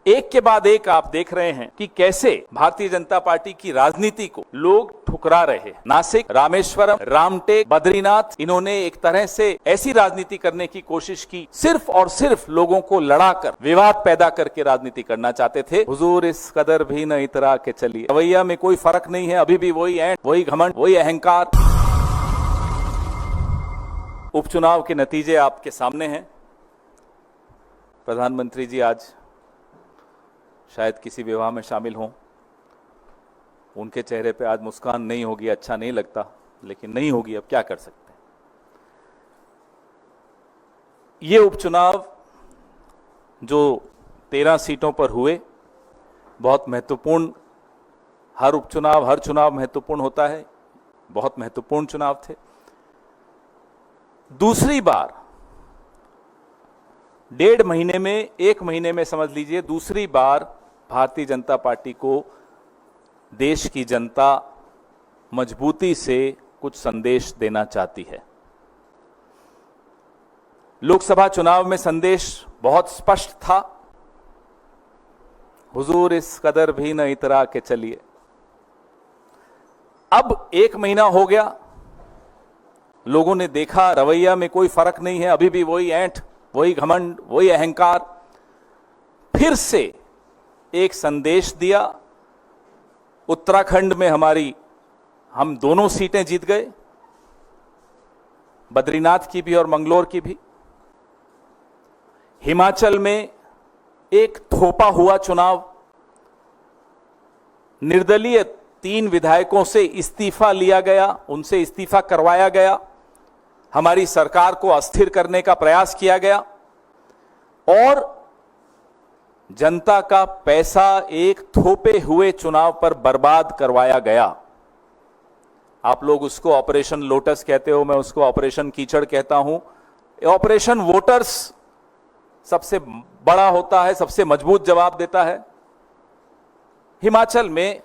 एक के बाद एक आप देख रहे हैं कि कैसे भारतीय जनता पार्टी की राजनीति को लोग ठुकरा रहे हैं। नासिक, रामेश्वरम, रामटेक, बद्रीनाथ, इन्होंने एक तरह से ऐसी राजनीति करने की कोशिश की, सिर्फ और सिर्फ लोगों को लड़ाकर, विवाद पैदा करके राजनीति करना चाहते थे। हुजूर इस कदर भी न इतरा के चलिए, रवैया में कोई फर्क नहीं है, अभी भी वही ऐंठ, वही घमंड, वही अहंकार। उपचुनाव के नतीजे आपके सामने हैं। प्रधानमंत्री जी आज शायद किसी विवाह में शामिल हों, उनके चेहरे पे आज मुस्कान नहीं होगी, अच्छा नहीं लगता, लेकिन नहीं होगी, अब क्या कर सकते हैं। ये उपचुनाव जो 13 सीटों पर हुए, बहुत महत्वपूर्ण, हर उपचुनाव, हर चुनाव महत्वपूर्ण होता है, बहुत महत्वपूर्ण चुनाव थे। दूसरी बार 1.5 महीने में, 1 महीने में समझ लीजिए, दूसरी बार भारतीय जनता पार्टी को देश की जनता मजबूती से कुछ संदेश देना चाहती है। लोकसभा चुनाव में संदेश बहुत स्पष्ट था, हुजूर इस कदर भी न इतरा के चलिए। अब 1 महीना हो गया, लोगों ने देखा रवैया में कोई फर्क नहीं है, अभी भी वही ऐंठ, वही घमंड, वही अहंकार। फिर से एक संदेश दिया। उत्तराखंड में हम दोनों सीटें जीत गए, बद्रीनाथ की भी और मंगलोर की भी। हिमाचल में एक थोपा हुआ चुनाव, निर्दलीय 3 विधायकों से इस्तीफा लिया गया, उनसे इस्तीफा करवाया गया, हमारी सरकार को अस्थिर करने का प्रयास किया गया और जनता का पैसा एक थोपे हुए चुनाव पर बर्बाद करवाया गया। आप लोग उसको ऑपरेशन लोटस कहते हो, मैं उसको ऑपरेशन कीचड़ कहता हूं। ऑपरेशन वोटर्स सबसे बड़ा होता है, सबसे मजबूत जवाब देता है। हिमाचल में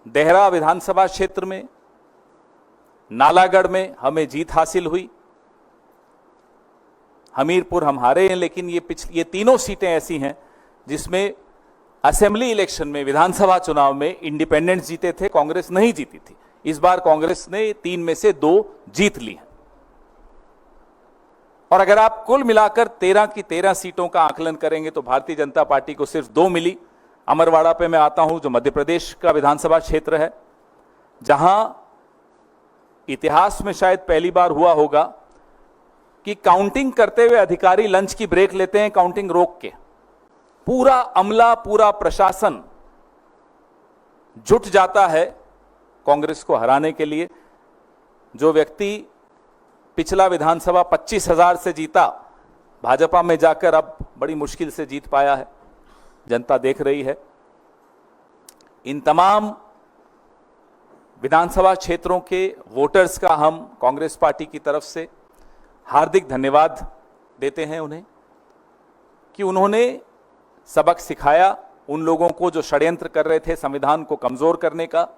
देहरा विधानसभा क्षेत्र में, नालागढ़ में हमें जीत हासिल हुई, हमीरपुर हम हारे हैं, लेकिन ये तीनों सीटें ऐसी हैं जिसमें असेंबली इलेक्शन में, विधानसभा चुनाव में इंडिपेंडेंट्स जीते थे, कांग्रेस नहीं जीती थी। इस बार कांग्रेस ने 3 में से 2 जीत ली हैं। और अगर आप कुल मिलाकर 13 की 13 सीटों का आकलन करेंगे तो भारतीय जनता पार्टी को सिर्फ 2 मिली। अमरवाड़ा पे मैं आता हूं, जो मध्य प्रदेश का विधानसभा क्षेत्र है, जहां इतिहास में शायद पहली बार हुआ होगा कि काउंटिंग करते हुए अधिकारी लंच की ब्रेक लेते हैं, काउंटिंग रोक के। पूरा अमला, पूरा प्रशासन जुट जाता है कांग्रेस को हराने के लिए। जो व्यक्ति पिछला विधानसभा 25,000 से जीता, भाजपा में जाकर अब बड़ी मुश्किल से जीत पाया है, जनता देख रही है। इन तमाम विधानसभा क्षेत्रों के वोटर्स का हम कांग्रेस पार्टी की तरफ से हार्दिक धन्यवाद देते हैं उन्हें कि उन्होंने सबक सिखाया उन लोगों को जो षड्यंत्र कर रहे थे संविधान को कमजोर करने का,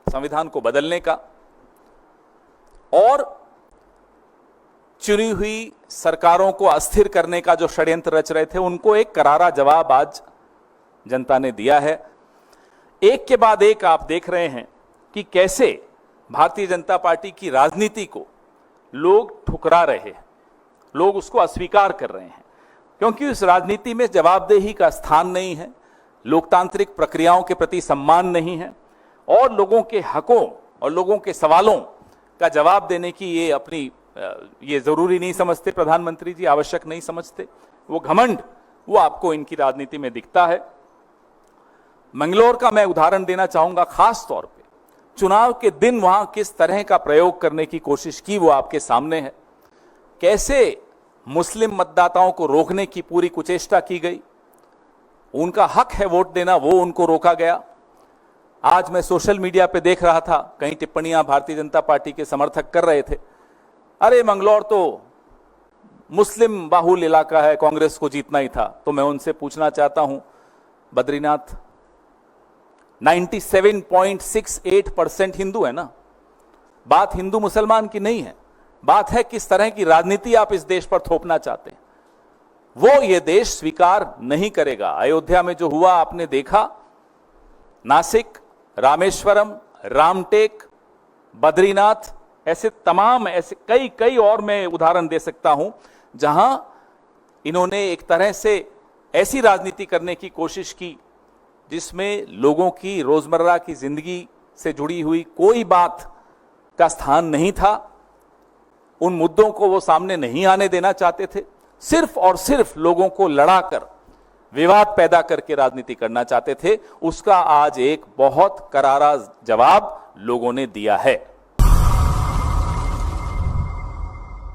संविधान को बदलने का, और चुनी हुई सरकारों को अस्थिर करने का जो षड्यंत्र रच रहे थे, उनको एक करारा जवाब आज जनता ने दिया है। एक के बाद एक आप देख रहे हैं कि कैसे भारतीय जनता पार्टी की राजनीति को लोग ठुकरा रहे हैं, लोग उसको अस्वीकार कर रहे हैं, क्योंकि उस राजनीति में जवाबदेही का स्थान नहीं है, लोकतांत्रिक प्रक्रियाओं के प्रति सम्मान नहीं है, और लोगों के हकों और लोगों के सवालों का जवाब देने की ये जरूरी नहीं समझते प्रधानमंत्री जी, आवश्यक नहीं समझते। वो घमंड, वो आपको इनकी राजनीति में दिखता है। मंगलोर का मैं उदाहरण देना चाहूंगा, खास तौर पे चुनाव के दिन वहां किस तरह का प्रयोग करने की कोशिश की, वो आपके सामने है। कैसे मुस्लिम मतदाताओं को रोकने की पूरी कुचेष्टा की गई, उनका हक है वोट देना, वो उनको रोका गया। आज मैं सोशल मीडिया पे देख रहा था, कई टिप्पणियां भारतीय जनता पार्टी के समर्थक कर रहे थे, अरे मंगलौर तो मुस्लिम बाहुल इलाका है, कांग्रेस को जीतना ही था। तो मैं उनसे पूछना चाहता हूं, बद्रीनाथ 97.68% हिंदू है ना, बात हिंदू मुसलमान की नहीं है, बात है किस तरह की राजनीति आप इस देश पर थोपना चाहते हैं। वो ये देश स्वीकार नहीं करेगा। अयोध्या में जो हुआ आपने देखा, नासिक, रामेश्वरम, रामटेक, बद्रीनाथ, ऐसे तमाम ऐसे कई कई और मैं उदाहरण दे सकता हूं जहां इन्होंने एक तरह से ऐसी राजनीति करने की कोशिश की जिसमें लोगों की रोजमर्रा की जिंदगी से जुड़ी हुई कोई बात का स्थान नहीं था। उन मुद्दों को वो सामने नहीं आने देना चाहते थे, सिर्फ और सिर्फ लोगों को लड़ाकर, विवाद पैदा करके राजनीति करना चाहते थे। उसका आज एक बहुत करारा जवाब लोगों ने दिया है।